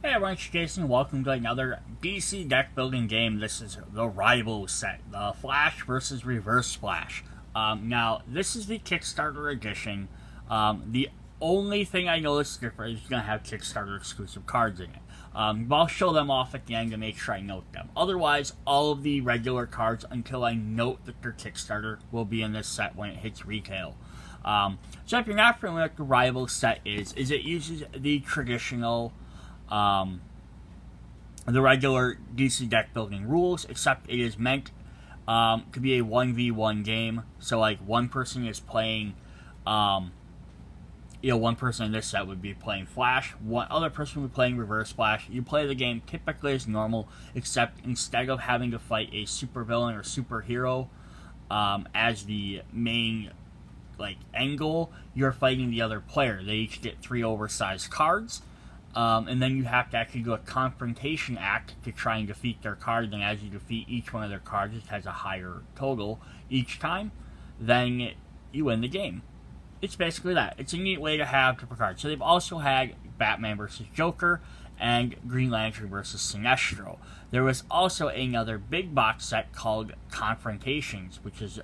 Hey everyone, it's Jason. Welcome to another DC deck building game. This is the Rivals set, the Flash versus Reverse Splash. Now, this is the Kickstarter edition. The only thing I noticed different is it's going to have Kickstarter exclusive cards in it. But I'll show them off at the end to make sure I note them. Otherwise, all of the regular cards, until I note that they're Kickstarter, will be in this set when it hits retail. So if you're not familiar with what the Rivals set is it uses the traditional the regular DC deck building rules, except it is meant to be a 1v1 game. So, like, one person is playing, one person in this set would be playing Flash, one other person would be playing Reverse Splash. You play the game typically as normal, except instead of having to fight a supervillain or superhero as the main, end goal, you're fighting the other player. They each get 3 oversized cards. And then you have to actually do a confrontation act to try and defeat their card. And as you defeat each one of their cards, it has a higher total each time, then you win the game. It's basically that. It's a neat way to have different cards. So they've also had Batman versus Joker and Green Lantern versus Sinestro. There was also another big box set called Confrontations, which is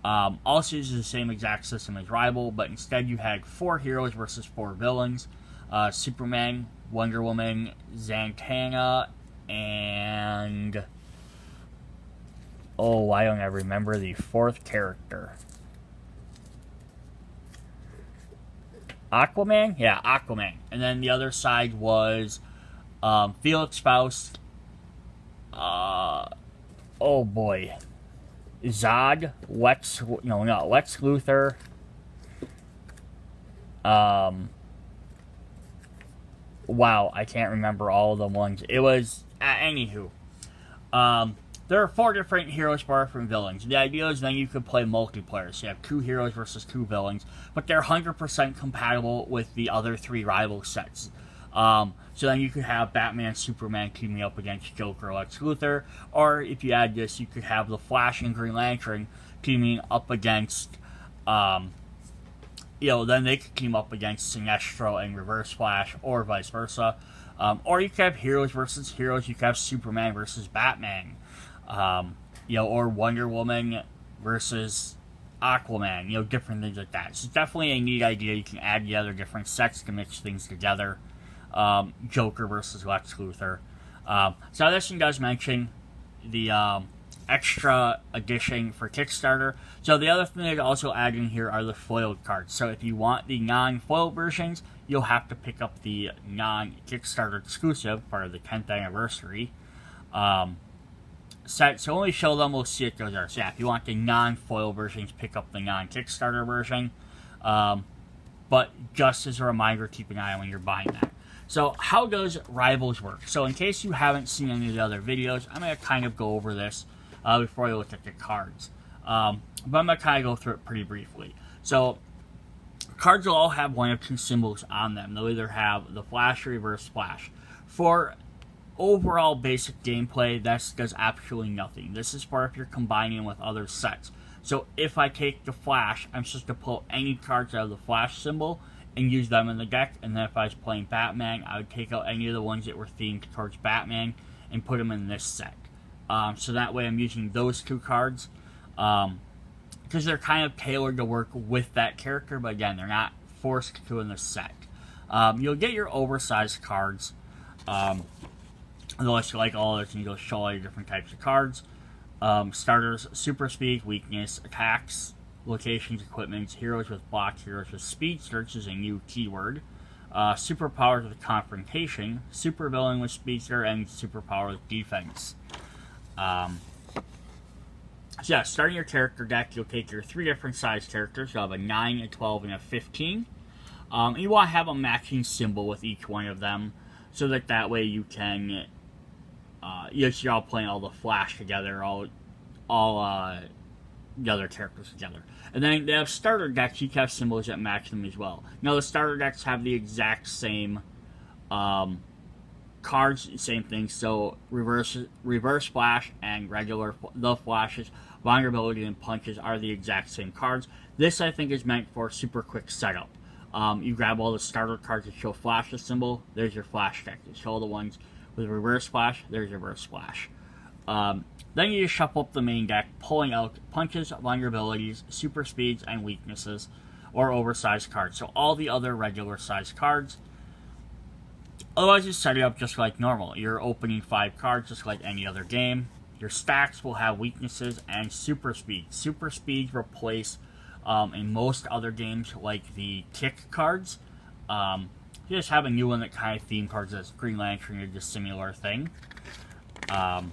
also uses the same exact system as Rival, but instead you had 4 heroes versus 4 villains. Superman, Wonder Woman, Zatanna, and I don't ever remember the 4th character. Aquaman? Yeah, Aquaman. And then the other side was Felix Faust, Zod, Lex Luthor, wow, I can't remember all the ones. It was, anywho. There are 4 different heroes, 4 different villains. The idea is then you could play multiplayer. So you have 2 heroes versus 2 villains, but they're 100% compatible with the other 3 rival sets. So then you could have Batman, Superman teaming up against Joker or Lex Luthor, or if you add this, you could have the Flash and Green Lantern teaming up against, then they could team up against Sinestro and Reverse Flash, or vice versa. Or you could have heroes versus heroes. You could have Superman versus Batman. Or Wonder Woman versus Aquaman. Different things like that. So it's definitely a neat idea. You can add together different sets to mix things together. Joker versus Lex Luthor. So this one does mention the extra edition for Kickstarter. So the other thing they also add in here are the foiled cards. So if you want the non-foiled versions, you'll have to pick up the non-Kickstarter exclusive, part of the 10th anniversary set. So when we show them, we'll see it goes there. So yeah, if you want the non-foil versions, pick up the non-Kickstarter version. But just as a reminder, keep an eye on when you're buying that. So how does Rivals work? So in case you haven't seen any of the other videos, I'm going to kind of go over this before I look at the cards. But I'm going to kind of go through it pretty briefly. So cards will all have one of 2 symbols on them. They'll either have the Flash or Reverse Splash. For overall basic gameplay, this does absolutely nothing. This is for if you're combining with other sets. So if I take the Flash, I'm supposed to pull any cards out of the Flash symbol and use them in the deck. And then if I was playing Batman, I would take out any of the ones that were themed towards Batman and put them in this set. So that way I'm using those 2 cards because they're kind of tailored to work with that character, but again, they're not forced to in the set. You'll get your oversized cards. Unless you like all of this, and you'll show all your different types of cards. Starters, super speed, weakness, attacks, locations, equipment, heroes with block, heroes with speed, search is a new keyword. Superpowers with confrontation, super villain with speedster, and superpower with defense. So yeah, starting your character deck, you'll take your 3 different size characters. You'll have a 9, a 12, and a 15. And you want to have a matching symbol with each one of them, so that way you can, you're all playing all the Flash together, all the other characters together. And then they have starter decks. You can have symbols that match them as well. Now the starter decks have the exact same cards, same thing. So reverse Flash and the Flashes, vulnerability and punches are the exact same cards. This I think is meant for super quick setup. You grab all the starter cards that show flash symbol. There's your flash deck. You show all the ones with reverse splash. There's reverse splash. Then you just shuffle up the main deck, pulling out punches, vulnerabilities, super speeds, and weaknesses, or oversized cards. So all the other regular sized cards. Otherwise, you set it up just like normal. You're opening 5 cards just like any other game. Your stacks will have weaknesses and super speeds. Super speeds replace, in most other games, like the tick cards. You just have a new one that kind of theme cards as Green Lantern or just similar thing. And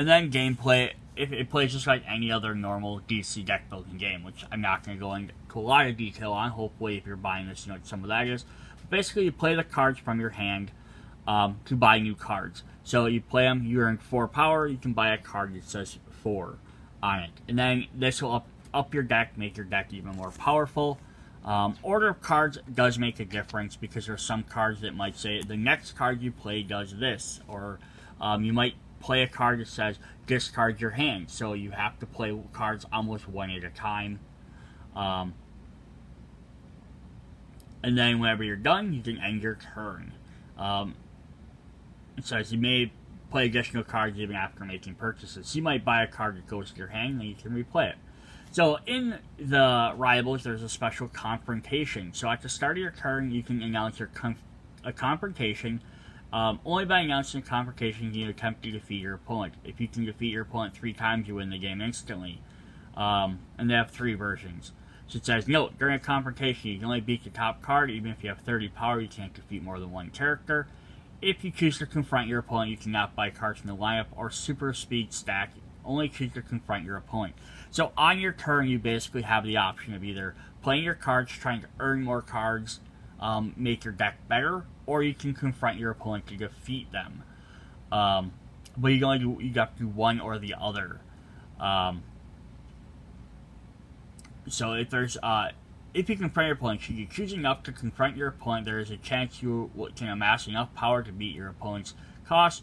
then gameplay, if it plays just like any other normal DC deck building game, which I'm not going to go into a lot of detail on. Hopefully, if you're buying this, you know what some of that is. But basically, you play the cards from your hand to buy new cards. So you play them, you earn 4 power, you can buy a card that says 4 on it. And then this will up your deck, make your deck even more powerful. Order of cards does make a difference because there's some cards that might say the next card you play does this, or you might play a card that says discard your hand, so you have to play cards almost one at a time. And then whenever you're done, you can end your turn. It says you may play additional cards even after making purchases. You might buy a card that goes to your hand, and you can replay it. So in the rivals, there's a special confrontation. So at the start of your turn, you can announce a confrontation. Only by announcing a confrontation can you attempt to defeat your opponent. If you can defeat your opponent 3 times, you win the game instantly. And they have 3 versions. So it says, note, during a confrontation, you can only beat the top card. Even if you have 30 power, you can't defeat more than 1 character. If you choose to confront your opponent, you cannot buy cards from the lineup or super speed stack. Only choose to confront your opponent. So on your turn, you basically have the option of either playing your cards, trying to earn more cards, make your deck better, or you can confront your opponent to defeat them. But you have to do one or the other. So if you confront your opponent, should you choose enough to confront your opponent, there is a chance you can amass enough power to beat your opponent's cost.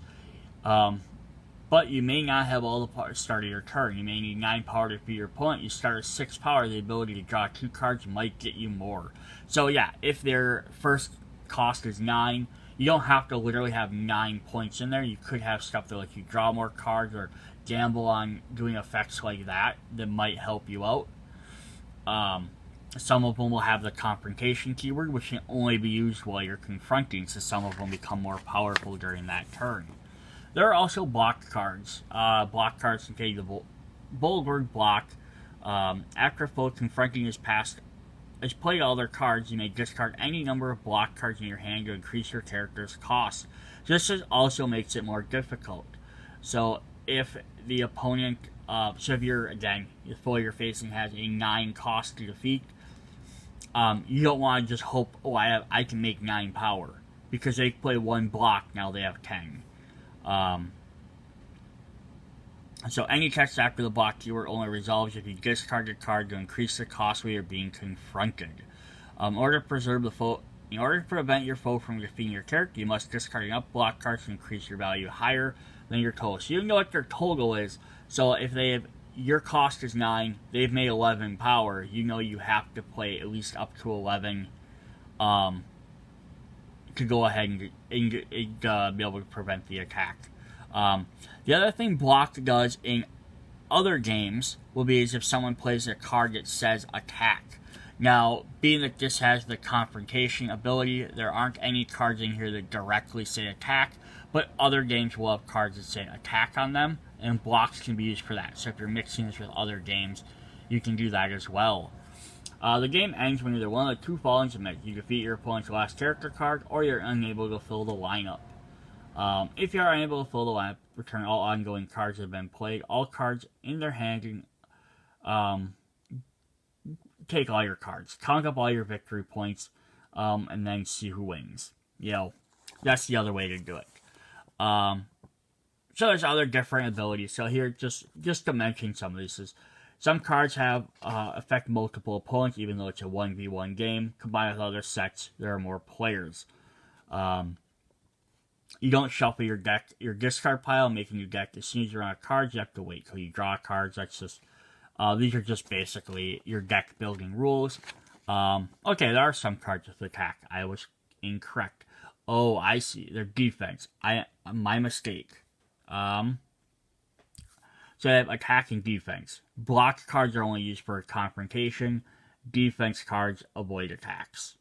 But you may not have all the power to start of your turn. You may need 9 power to beat your opponent. You start at 6 power, the ability to draw 2 cards might get you more. So yeah, if their first cost is 9, you don't have to literally have 9 points in there. You could have stuff that lets you draw more cards or gamble on doing effects like that might help you out. Some of them will have the confrontation keyword, which can only be used while you're confronting, so some of them become more powerful during that turn. There are also block cards. Block cards contain the bold word block. After a foe confronting is played all their cards, you may discard any number of block cards in your hand to increase your character's cost. This also makes it more difficult. So if the opponent, so if the foe you're facing has a 9 cost to defeat, you don't want to just hope, I can make 9 power. Because they play 1 block, now they have 10. So any text after the block keyword only resolves if you discard a card to increase the cost where you're being confronted. In order to prevent your foe from defeating your character, you must discard enough block cards to increase your value higher than your total. So you know what their total is. So if your cost is 9, they've made 11 power, you know you have to play at least up to 11 to go ahead and be able to prevent the attack. The other thing block does in other games will be is if someone plays a card that says attack. Now, being that this has the confrontation ability, there aren't any cards in here that directly say attack, but other games will have cards that say attack on them, and blocks can be used for that. So if you're mixing this with other games, you can do that as well. The game ends when either one of the 2 following is met. You defeat your opponent's last character card, or you're unable to fill the lineup. If you are unable to fill the lineup, return all ongoing cards that have been played, all cards in their hand, and take all your cards. Count up all your victory points, and then see who wins. That's the other way to do it. So there's other different abilities. So here, just to mention some of these, some cards have affect multiple opponents, even though it's a 1v1 game. Combined with other sets, there are more players. You don't shuffle your discard pile, making your deck as soon as you're on a card. You have to wait till you draw cards. These are just basically your deck building rules. Okay, there are some cards with attack. I was incorrect. Oh, I see. They're defense. My mistake. So I have attack and defense. Block cards are only used for confrontation. Defense cards avoid attacks,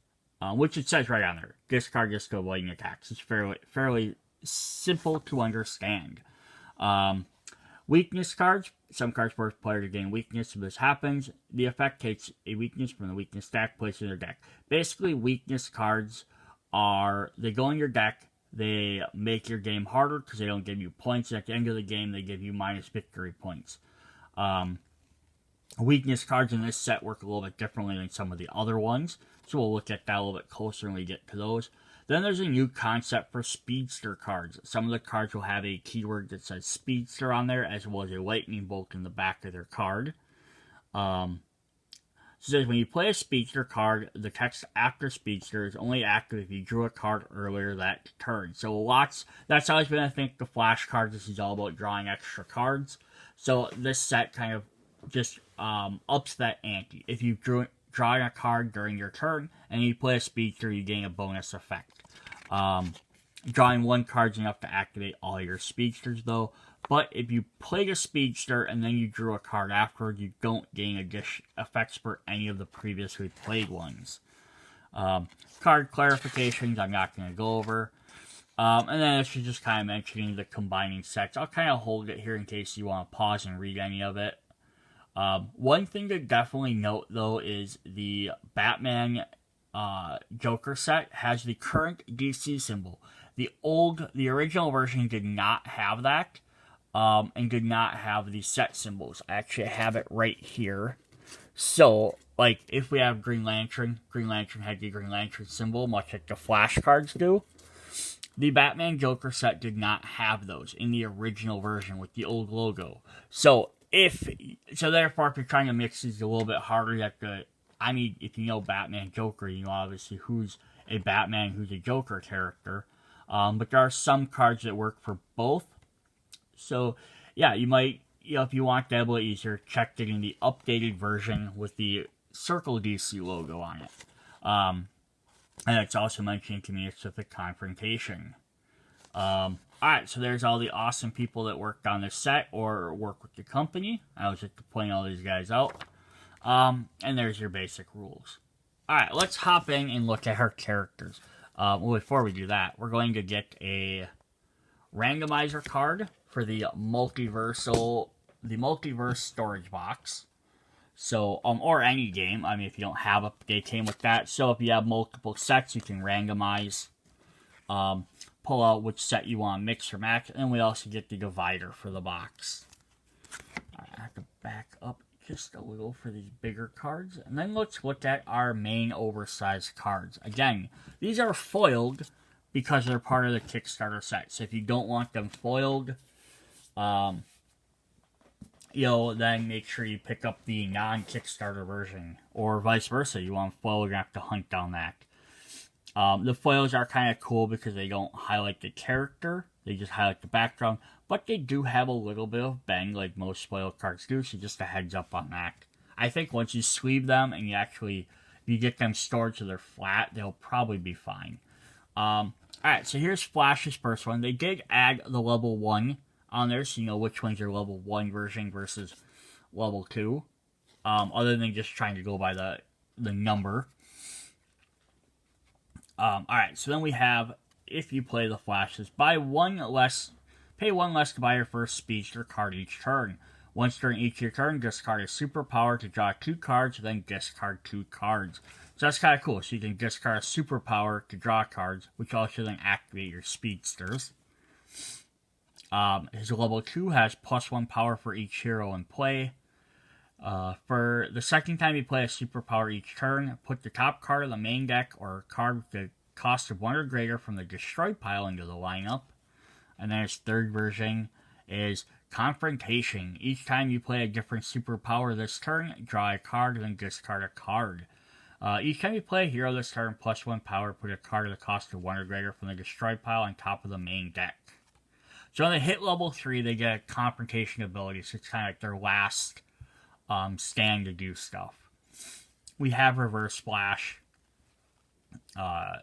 which it says right on there. Discard just to avoiding attacks. It's fairly simple to understand. Weakness cards. Some cards force player to gain weakness. If this happens, the effect takes a weakness from the weakness stack placed in their deck. Basically, weakness cards they go in your deck. They make your game harder because they don't give you points. At the end of the game, they give you minus victory points. Weakness cards in this set work a little bit differently than some of the other ones. So we'll look at that a little bit closer when we get to those. Then there's a new concept for speedster cards. Some of the cards will have a keyword that says speedster on there, as well as a lightning bolt in the back of their card. So it says when you play a speedster card, the text after speedster is only active if you drew a card earlier that turn. So that's always been, I think, the flash card. This is all about drawing extra cards. So this set kind of just ups that ante. If you draw a card during your turn and you play a speedster, you gain a bonus effect. Drawing one card is enough to activate all your speedsters, though. But if you played a speedster and then you drew a card afterward, you don't gain effects for any of the previously played ones. Card clarifications I'm not going to go over. And then this is just kind of mentioning the combining sets. I'll kind of hold it here in case you want to pause and read any of it. One thing to definitely note, though, is the Batman Joker set has the current DC symbol. The original version did not have that. And did not have the set symbols. I actually have it right here. So, like, if we have Green Lantern had the Green Lantern symbol, much like the Flash cards do. The Batman Joker set did not have those in the original version with the old logo. So, therefore, if you're trying to mix these a little bit harder, you have to, if you know Batman Joker, you know obviously who's a Batman, who's a Joker character. But there are some cards that work for both. So, yeah, you might, if you want to be able to easier, check getting the updated version with the Circle DC logo on it. And it's also mentioned to me it's with a confrontation. Alright, so there's all the awesome people that worked on this set or work with the company. I was just pointing all these guys out. And there's your basic rules. Alright, let's hop in and look at our characters. Well, before we do that, we're going to get a randomizer card for the multiverse storage box. So, or any game. If you don't have they came with that. So if you have multiple sets, you can randomize, pull out which set you want to mix or match, and we also get the divider for the box. I have to back up just a little for these bigger cards, and then let's look at our main oversized cards. Again, these are foiled because they're part of the Kickstarter set. So if you don't want them foiled, then make sure you pick up the non-Kickstarter version, or vice versa. You want foil, you're gonna have to hunt down that. The foils are kind of cool because they don't highlight the character; they just highlight the background. But they do have a little bit of bang, like most foil cards do. So just a heads up on that. I think once you sleeve them and you get them stored so they're flat, they'll probably be fine. Alright, so here's Flash's first one. They did add the level 1 on there, so you know which one's your level 1 version versus level 2. Other than just trying to go by the number. Alright, so then we have, if you play the Flashes, pay one less to buy your first speedster card each turn. Once during each of your turn, discard a superpower to draw 2 cards, then discard 2 cards. So that's kind of cool. So you can discard a superpower to draw cards, which also then activate your speedsters. His level 2 has +1 power for each hero in play. For the second time you play a superpower each turn, put the top card of the main deck or a card with the cost of 1 or greater from the destroy pile into the lineup. And then his third version is Confrontation. Each time you play a different superpower this turn, draw a card and then discard a card. Each time you play a hero this turn, +1 power, put a card of the cost of 1 or greater from the destroy pile on top of the main deck. So when they hit level 3, they get a confrontation ability, so it's kind of like their last stand to do stuff. we have Reverse Splash. I'm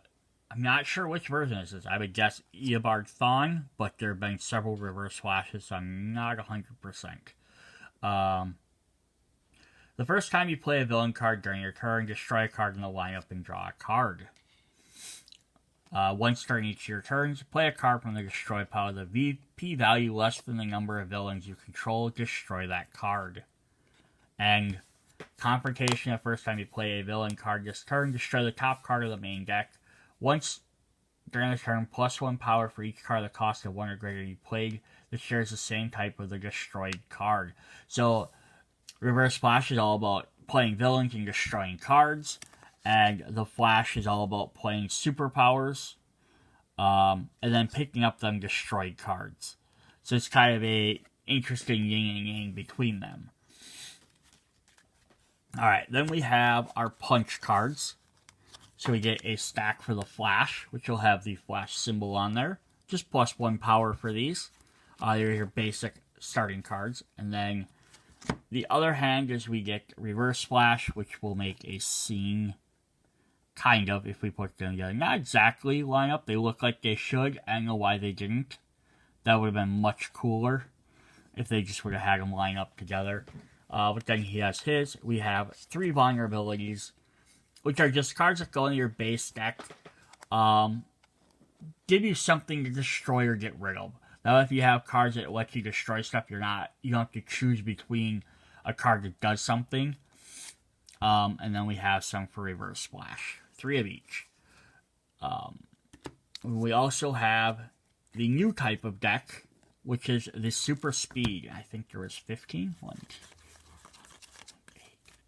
not sure which version this is. I would guess Eobard Thawne, but there have been several Reverse Splashes, so I'm not 100%. The first time you play a villain card during your turn, destroy a card in the lineup and draw a card. Once during each of your turns, play a card from the destroy pile. The VP value less than the number of villains you control, destroy that card. And Confrontation, the first time you play a villain card this turn, destroy the top card of the main deck. Once during the turn, +1 power for each card the cost of 1 or greater you played that shares the same type of the destroyed card. So, Reverse Splash is all about playing villains and destroying cards, and the Flash is all about playing superpowers, and then picking up them destroyed cards. So it's kind of a interesting yin and yang between them. Alright, then we have our punch cards. So we get a stack for the Flash, which will have the Flash symbol on there. Just +1 power for these. They're your basic starting cards. And then the other hand is we get Reverse Splash, which will make a scene, kind of, if we put them together. Not exactly line up. They look like they should. I don't know why they didn't. That would have been much cooler if they just would have had them line up together. But then he has his. We have 3 vulnerabilities, which are just cards that go into your base deck. Give you something to destroy or get rid of. Now, if you have cards that let you destroy stuff, you don't have to choose between a card that does something. And then we have some for Reverse Splash. 3 of each. We also have the new type of deck, which is the Super Speed. I think there was 15.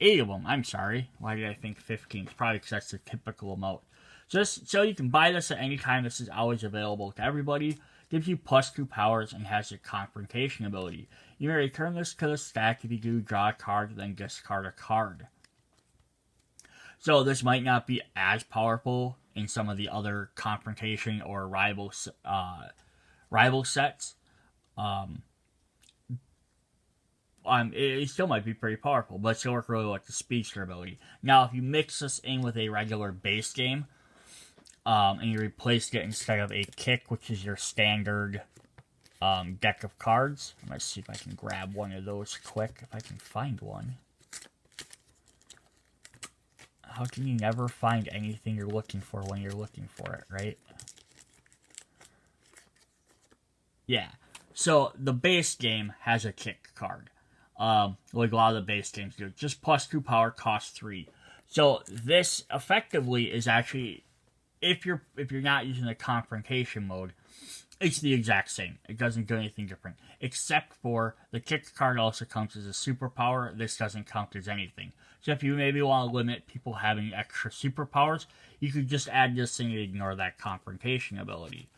8 of them. I'm sorry. Why did I think 15? It's probably because that's the typical amount. So you can buy this at any time. This is always available to everybody. Gives you +2 powers and has a Confrontation ability. You may return this to the stack. If you do, draw a card, then discard a card. So this might not be as powerful in some of the other Confrontation or rival sets. It still might be pretty powerful, but it's still work really like the Speedster ability. Now, if you mix this in with a regular base game, and you replaced it instead of a kick, which is your standard deck of cards. Let's see if I can grab one of those quick, if I can find one. How can you never find anything you're looking for when you're looking for it, right? Yeah. So, the base game has a kick card. Like a lot of the base games do. Just +2 power, cost 3. So, this effectively is actually, if you're not using the Confrontation mode, it's the exact same. It doesn't do anything different. Except for the kick card also counts as a superpower. This doesn't count as anything. So if you maybe want to limit people having extra superpowers, you could just add this thing and ignore that Confrontation ability.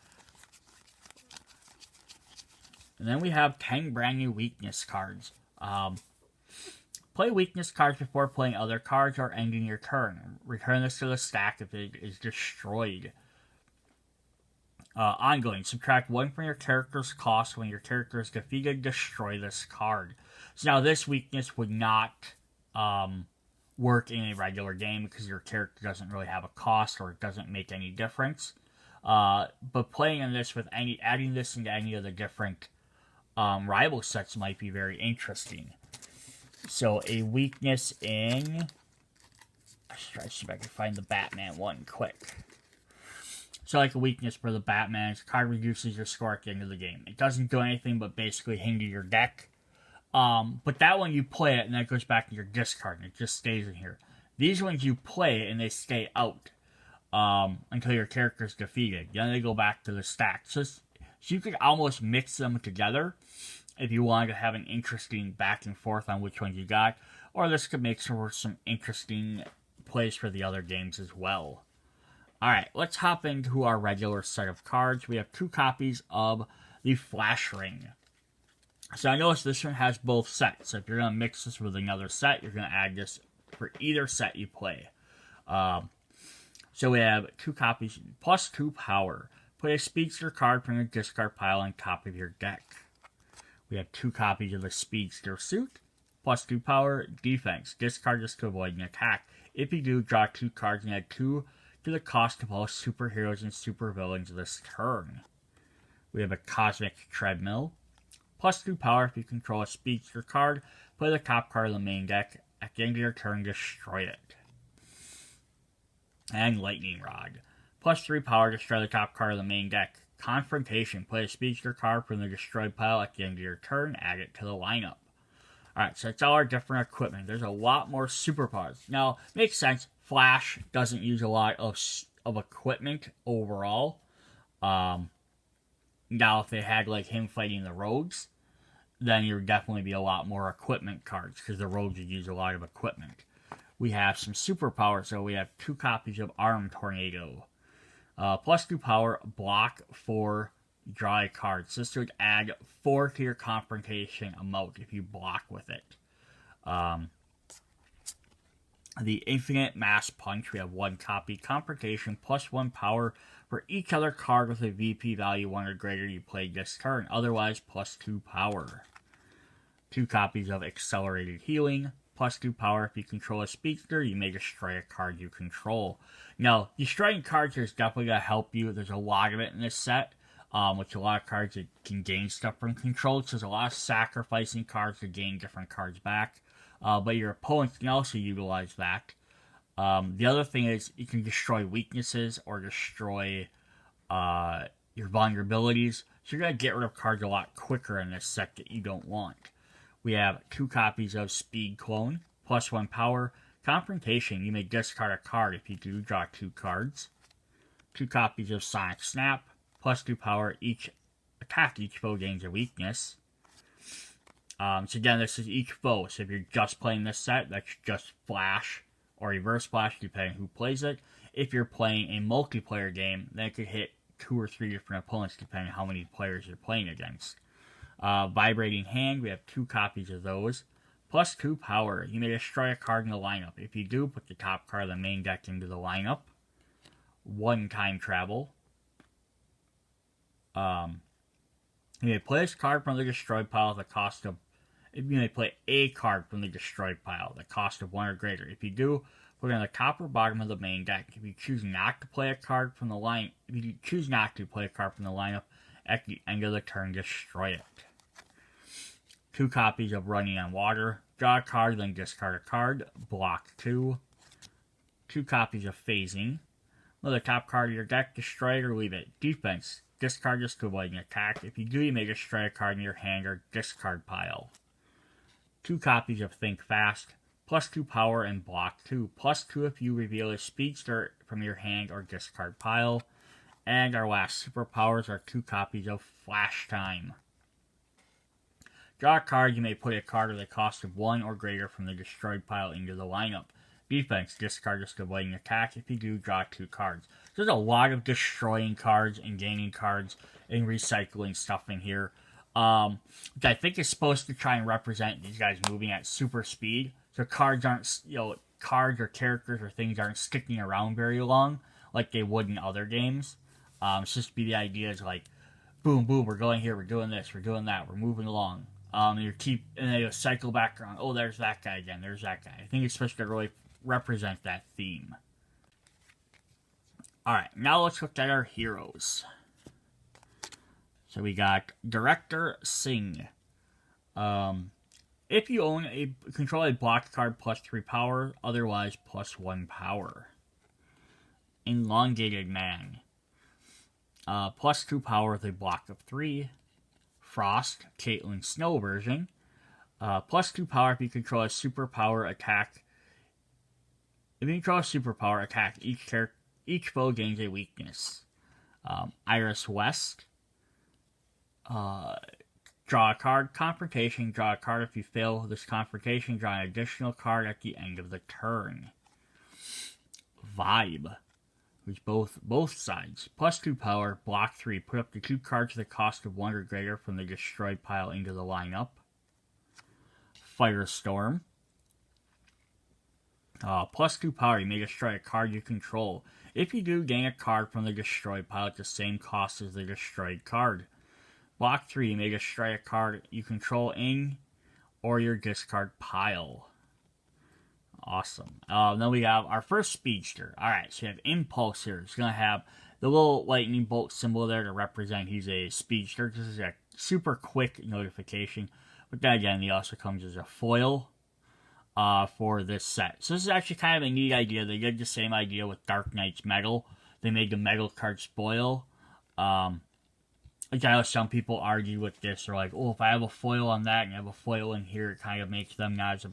And then we have 10 brand new weakness cards. Play weakness cards before playing other cards or ending your turn. Return this to the stack if it is destroyed. Ongoing. Subtract 1 from your character's cost when your character is defeated. Destroy this card. So now this weakness would not work in a regular game because your character doesn't really have a cost or it doesn't make any difference. But playing in this with adding this into any of the different rival sets might be very interesting. So a weakness in... Let's try to see if I can find the Batman one quick. So like a weakness for the Batman, this card reduces your score at the end of the game. It doesn't do anything but basically hinder your deck. But that one you play it and that goes back to your discard and it just stays in here. These ones you play and they stay out until your character is defeated. Then they go back to the stack. So you could almost mix them together if you wanted to have an interesting back and forth on which ones you got. Or this could make for some interesting plays for the other games as well. Alright, let's hop into our regular set of cards. We have 2 copies of the Flash Ring. So I noticed this one has both sets. So if you're going to mix this with another set, you're going to add this for either set you play. So we have 2 copies, +2 power. Put a Speedster card from your discard pile on top of your deck. We have 2 copies of the Speedster suit, +2 power, defense. Discard this to avoid an attack. If you do, draw 2 cards and add 2 to the cost of all superheroes and supervillains this turn. We have a Cosmic Treadmill. +2 power if you control a speedster card. Play the top card of the main deck. At the end of your turn, destroy it. And Lightning Rod. +3 power, destroy the top card of the main deck. Confrontation. Play a speedster card from the destroyed pile at the end of your turn. Add it to the lineup. Alright, so that's all our different equipment. There's a lot more superpowers. Now, makes sense. Flash doesn't use a lot of equipment overall. Now, if they had like him fighting the rogues, then there would definitely be a lot more equipment cards because the rogues would use a lot of equipment. We have some superpowers, so we have 2 copies of Arm Tornado. +2 power, block 4, draw a card. So this would add 4 to your confrontation amount if you block with it. The Infinite Mass Punch, we have 1 copy. Confrontation, +1 power for each other card with a VP value 1 or greater you played this turn. Otherwise, +2 power. 2 copies of Accelerated Healing. +2 power if you control a speedster, you may destroy a card you control. Now, destroying cards is definitely going to help you. There's a lot of it in this set, which a lot of cards that can gain stuff from control. So there's a lot of sacrificing cards to gain different cards back. But your opponents can also utilize that. The other thing is you can destroy weaknesses or destroy your vulnerabilities. So you're going to get rid of cards a lot quicker in this set that you don't want. We have 2 copies of Speed Clone, +1 power. Confrontation, you may discard a card. If you do, draw 2 cards. 2 copies of Sonic Snap, +2 power. Each foe gains a weakness. So again, this is each foe. So if you're just playing this set, that's just Flash or Reverse Flash, depending who plays it. If you're playing a multiplayer game, then it could hit 2 or 3 different opponents, depending on how many players you're playing against. Vibrating Hand, we have 2 copies of those. +2 power, you may destroy a card in the lineup. If you do, put the top card of the main deck into the lineup. 1 Time Travel. You may play this card from the destroyed pile at the cost of... You may play a card from the destroyed pile at the cost of 1 or greater. If you do, put it on the top or bottom of the main deck. If you choose not to play a card from the line... If you choose not to play a card from the lineup, at the end of the turn, destroy it. 2 copies of Running on Water. Draw a card, then discard a card. Block 2. 2 copies of Phasing. Let the top card of your deck, destroy it or leave it. Defense. Discard this to avoid an attack. If you do, you may destroy a card in your hand or discard pile. 2 copies of Think Fast. +2 power and block 2. +2 if you reveal a speedster from your hand or discard pile. And our last superpowers are 2 copies of Flash Time. Draw a card, you may put a card at the cost of 1 or greater from the destroyed pile into the lineup. Defense, discard this to avoid an attack. If you do, draw 2 cards. So there's a lot of destroying cards and gaining cards and recycling stuff in here. Which I think is supposed to try and represent these guys moving at super speed. So cards aren't, cards or characters or things aren't sticking around very long like they would in other games. It's just be the idea is like, boom, boom, we're going here, we're doing this, we're doing that, we're moving along. And then you'll cycle back around. Oh, there's that guy again. There's that guy. I think it's supposed to really represent that theme. All right, now let's look at our heroes. So we got Director Singh. If you control a blocked card, +3 power. Otherwise, +1 power. Elongated Man. +2 power with a block of 3. Frost, Caitlyn Snow version. +2 power if you control a superpower attack. If you control a superpower attack, each foe gains a weakness. Iris West. Draw a card. Confrontation. Draw a card. If you fail this confrontation, draw an additional card at the end of the turn. Vibe. Which both sides. +2 power, block 3. Put up to 2 cards to the cost of 1 or greater from the destroyed pile into the lineup. Firestorm. +2 power, you may destroy a card you control. If you do, gain a card from the destroyed pile at the same cost as the destroyed card. Block 3, you may destroy a card you control in or your discard pile. Awesome. Then we have our first speedster. Alright, so we have Impulse here. It's going to have the little lightning bolt symbol there to represent he's a speedster. This is a super quick notification. But then again, he also comes as a foil for this set. So this is actually kind of a neat idea. They did the same idea with Dark Knight's Metal. They made the metal card spoil. I know some people argue with this. They're like, oh, if I have a foil on that and I have a foil in here, it kind of makes them not as a...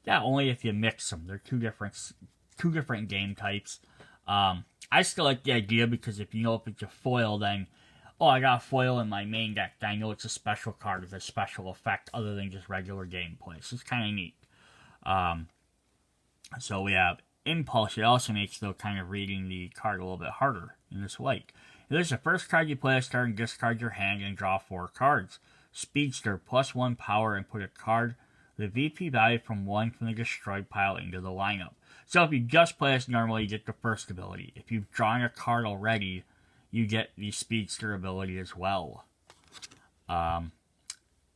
Yeah, only if you mix them. They're two different game types. I still like the idea because if you know if it's a foil, then... Oh, I got a foil in my main deck. I know it's a special card with a special effect other than just regular gameplay. So it's kind of neat. So we have Impulse. It also makes, though, kind of reading the card a little bit harder in this light. This is the first card you play this turn, discard your hand and draw 4 cards. Speedster, +1 power, and put a card with a VP value from 1 from the destroyed pile into the lineup. So if you just play this normally, you get the first ability. If you've drawn a card already, you get the Speedster ability as well.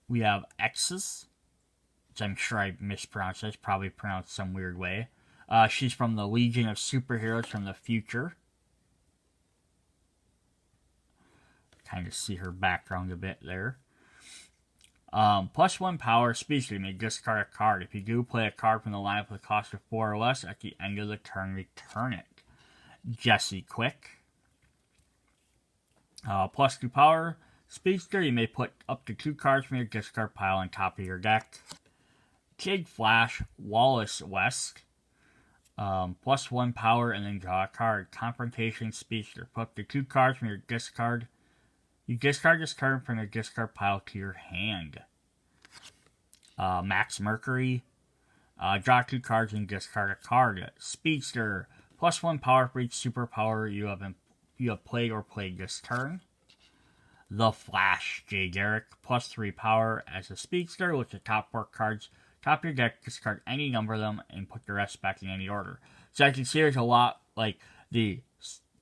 We have X's, which I'm sure I mispronounced. That's probably pronounced some weird way. She's from the Legion of Superheroes from the future. Kind of see her background a bit there. +1 power, Speedster. You may discard a card. If you do play a card from the lineup with a cost of 4 or less, at the end of the turn, return it. Jesse Quick. +2 power, Speedster. You may put up to 2 cards from your discard pile on top of your deck. Kid Flash, Wallace West. +1 power and then draw a card. Confrontation Speedster. Put up to 2 cards from your discard. You discard this card from your discard pile to your hand. Max Mercury. Draw 2 cards and discard a card. Speedster. +1 power for each superpower you have played or played this turn. The Flash, Jay Garrick, +3 power as a Speedster with the top 4 cards. Top your deck, discard any number of them, and put the rest back in any order. So I can see there's a lot, like, the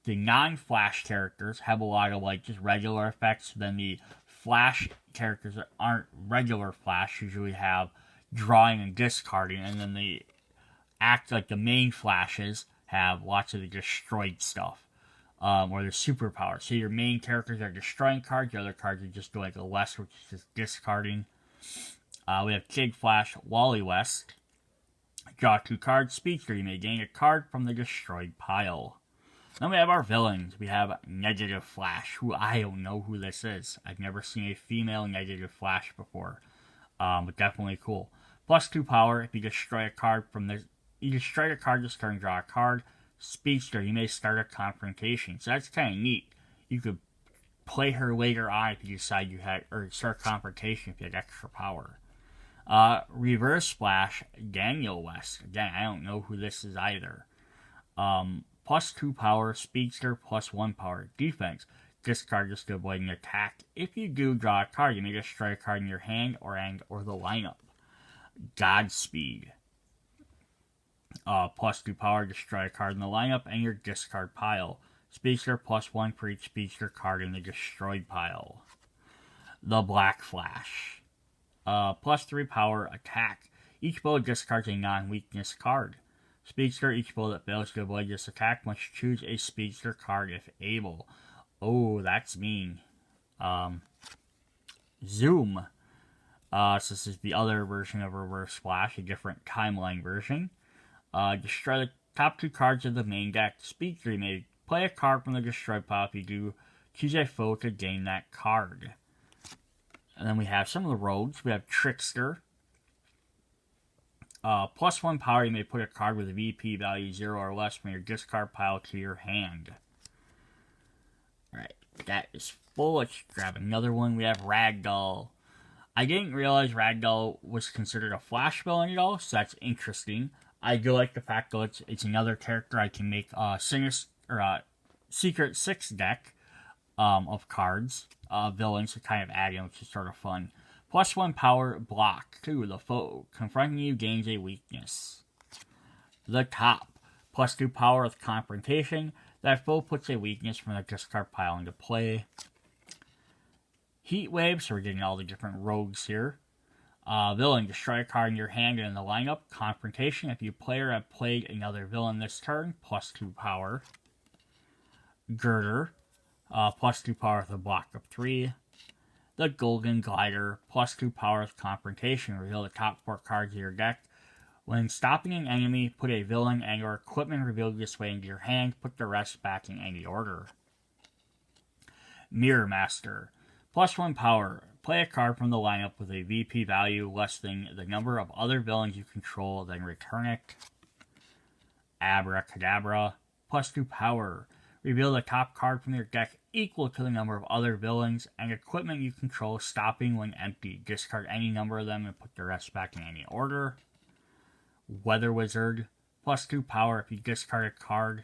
non-Flash characters have a lot of, like, just regular effects. Then the Flash characters that aren't regular Flash usually have drawing and discarding. And then the main Flashes have lots of the destroyed stuff. Or the superpower. So your main characters are destroying cards, the other cards are just doing a less, which is just discarding. We have Kid Flash, Wally West. Draw 2 cards, Speedster. You may gain a card from the destroyed pile. Then we have our villains. We have Negative Flash, who I don't know who this is. I've never seen a female Negative Flash before. But definitely cool. +2 power, if you destroy a card this turn, draw a card. Speedster, you may start a confrontation. So that's kind of neat. You could play her later on if you decide or start a confrontation if you had extra power. Reverse Flash, Daniel West. Again, I don't know who this is either. +2 power, Speedster, +1 power. Defense, discard this to avoid an attack. If you do draw a card, you may destroy a card in your hand or the lineup. Godspeed. +2 power, destroy a card in the lineup and your discard pile. Speedster, +1 for each Speedster card in the destroyed pile. The Black Flash. +3 power, attack. Each foe discards a non-weakness card. Speedster, each foe that fails to avoid this attack must choose a Speedster card if able. Oh, that's mean. Zoom. So this is the other version of Reverse Flash, a different timeline version. Destroy the top 2 cards of the main deck. Speedster, you may play a card from the destroyed pile. If you do, choose a foe to gain that card. And then we have some of the rogues. We have Trickster. +1 power, you may put a card with a VP value 0 or less from your discard pile to your hand. Alright, that is full. Let's grab another one. We have Ragdoll. I didn't realize Ragdoll was considered a Flash villain at all, so that's interesting. I do like the fact that it's another character I can make a Secret 6 deck of cards, villains to kind of add in, which is sort of fun. +1 power, block. 2, the foe confronting you gains a weakness. The Top. +2 power with confrontation. That foe puts a weakness from the discard pile into play. Heat Wave, so we're getting all the different rogues here. Villain, destroy a card in your hand and in the lineup. Confrontation, if you player have played another villain this turn, +2 power. Girder, +2 power with a block of 3. The Golden Glider, +2 power with Confrontation. Reveal the top 4 cards of your deck. When stopping an enemy, put a villain and or equipment revealed this way into your hand. Put the rest back in any order. Mirror Master, +1 power. Play a card from the lineup with a VP value less than the number of other villains you control, then return it. Abracadabra, +2 power. Reveal the top card from your deck equal to the number of other villains and equipment you control, stopping when empty. Discard any number of them and put the rest back in any order. Weather Wizard, +2 power if you discard a card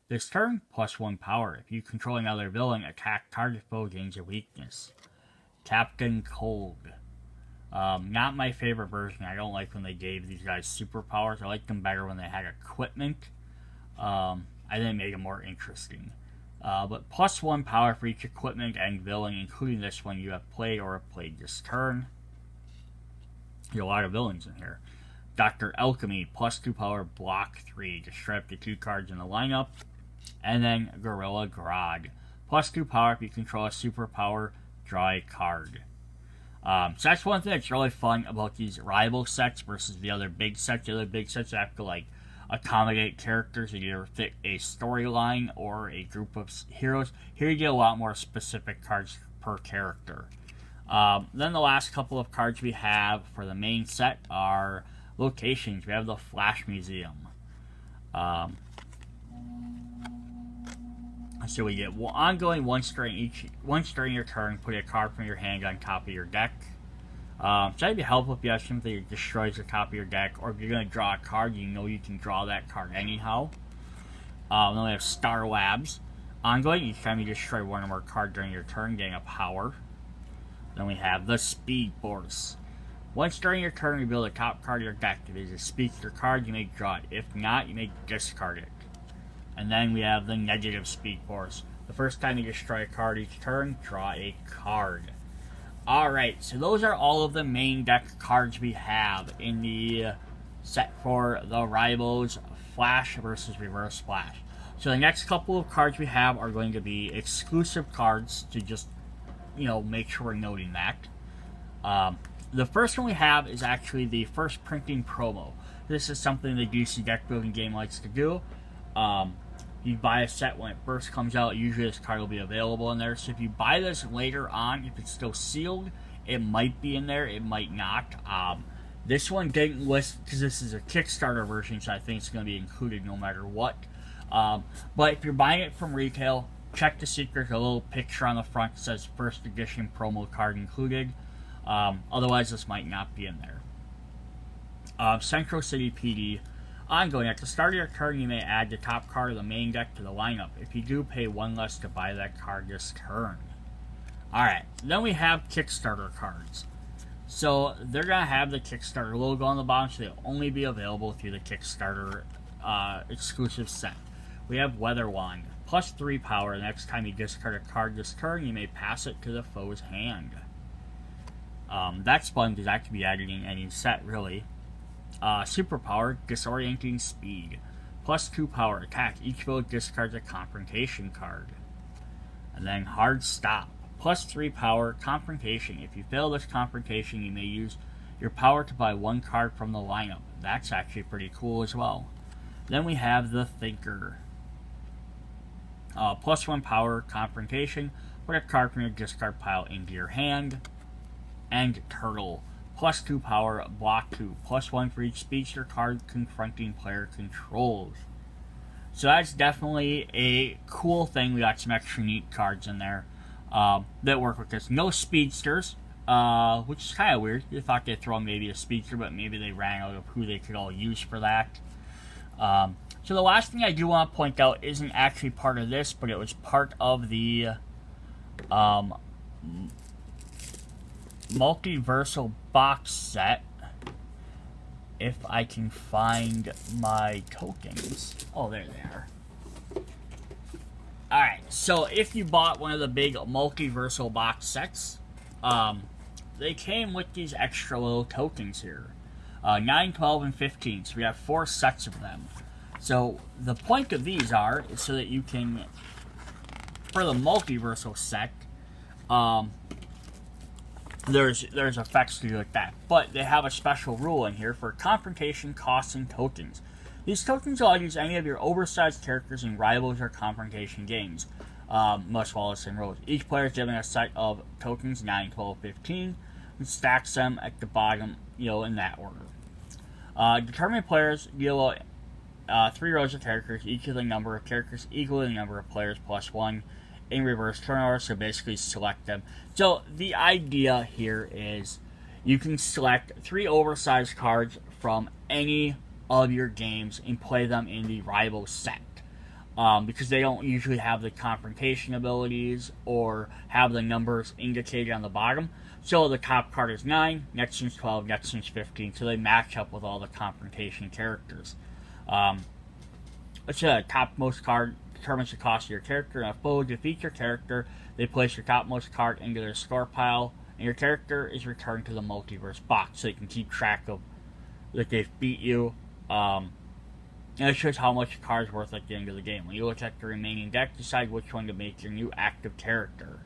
this turn, +1 power. If you control another villain, attack target foe gains a weakness. Captain Cold. Not my favorite version. I don't like when they gave these guys superpowers. I like them better when they had equipment. I think it made them more interesting. But +1 power for each equipment and villain, including this one you have played or have played this turn. There's a lot of villains in here. Dr. Alchemy, +2 power, block 3. Destroy up to 2 cards in the lineup. And then Gorilla Grodd, +2 power if you control a superpower, draw a card. So that's one thing that's really fun about these rival sets versus the other big sets. The other big sets have to like accommodate characters that either fit a storyline or a group of heroes. Here you get a lot more specific cards per character. Then the last couple of cards we have for the main set are locations. We have the Flash Museum. So we get ongoing once during your turn, put a card from your hand on top of your deck. So that'd be helpful if you have something that destroys the top of your deck, or if you're going to draw a card, you know you can draw that card anyhow. Then we have Star Labs. Ongoing, each time you destroy one or more cards during your turn, gain a power. Then we have the Speed Force. Once during your turn, reveal the top card of your deck. If it is a speedster card, you may draw it. If not, you may discard it. And then we have the Negative Speed Force. The first time you destroy a card each turn, draw a card. Alright, so those are all of the main deck cards we have in the set for the Rivals Flash versus Reverse Flash. So the next couple of cards we have are going to be exclusive cards to just, make sure we're noting that. The first one we have is actually the first printing promo. This is something the DC deck building game likes to do. You buy a set when it first comes out, usually this card will be available in there. So if you buy this later on, if it's still sealed, it might be in there, it might not. This one didn't list because this is a Kickstarter version, so I think it's going to be included no matter what. But if you're buying it from retail, check to see if there's a little picture on the front that says first edition promo card included. Otherwise, this might not be in there. Central City PD. Ongoing, at the start of your turn, you may add the top card of the main deck to the lineup. If you do, pay 1 less to buy that card this turn. Alright, then we have Kickstarter cards. So, they're going to have the Kickstarter logo on the bottom, so they'll only be available through the Kickstarter exclusive set. We have Weather Wand, +3 power. The next time you discard a card this turn, you may pass it to the foe's hand. That's fun because that can be added in any set, really. Superpower, Disorienting Speed. +2 power, attack. Each foe discards a Confrontation card. And then Hard Stop. +3 power, Confrontation. If you fail this Confrontation, you may use your power to buy 1 card from the lineup. That's actually pretty cool as well. Then we have the Thinker. +1 power, Confrontation. Put a card from your discard pile into your hand. And Turtle. +2 power, block 2. +1 for each speedster card confronting player controls. So that's definitely a cool thing. We got some extra neat cards in there that work with this. No speedsters, which is kind of weird. You thought they'd throw maybe a speedster, but maybe they ran out of who they could all use for that. So the last thing I do want to point out isn't actually part of this, but it was part of the multiversal box set. If I can find my tokens. Oh, there they are. Alright, so if you bought one of the big multiversal box sets, they came with these extra little tokens here. 9, 12, and 15. So we have 4 sets of them. So the point of these is so that you can, for the multiversal set, there's effects to do like that. But they have a special rule in here for confrontation, costs, and tokens. These tokens allow you to use any of your oversized characters in rivals or confrontation games. Most flawless and rules. Each player is given a set of tokens, 9, 12, 15, and stacks them at the bottom, in that order. Determined players deal 3 rows of characters, each with a number of characters equal to the number of players plus 1 in reverse turn order, so basically select them. So the idea here is you can select 3 oversized cards from any of your games and play them in the rival set. Because they don't usually have the confrontation abilities or have the numbers indicated on the bottom. So the top card is 9, next one's 12, next one's 15, so they match up with all the confrontation characters. Let's say the topmost card determines the cost of your character, and if a foe defeats your character, they place your topmost card into their store pile, and your character is returned to the multiverse box, so you can keep track of that they've beat you. And it shows how much your card's worth at the end of the game. When you look at the remaining deck, decide which one to make your new active character.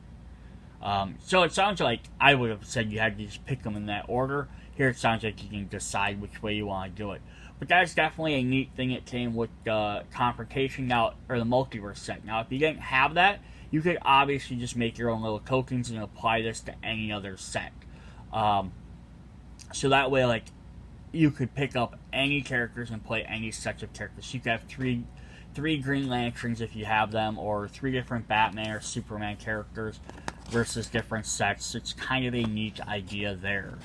So it sounds like I would have said you had to just pick them in that order. Here it sounds like you can decide which way you want to do it. But that's definitely a neat thing that came with Confrontation now, or the Multiverse set. Now, if you didn't have that, you could obviously just make your own little tokens and apply this to any other set. So that way, you could pick up any characters and play any sets of characters. You could have three Green Lanterns if you have them, or 3 different Batman or Superman characters versus different sets. It's kind of a neat idea there.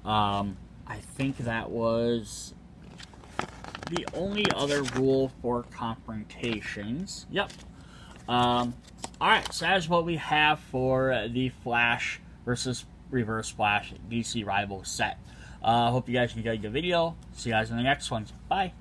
I think that was the only other rule for confrontations. Yep. Alright, so that is what we have for the Flash versus Reverse Flash DC Rival set. Hope you guys enjoyed the video. See you guys in the next one. Bye.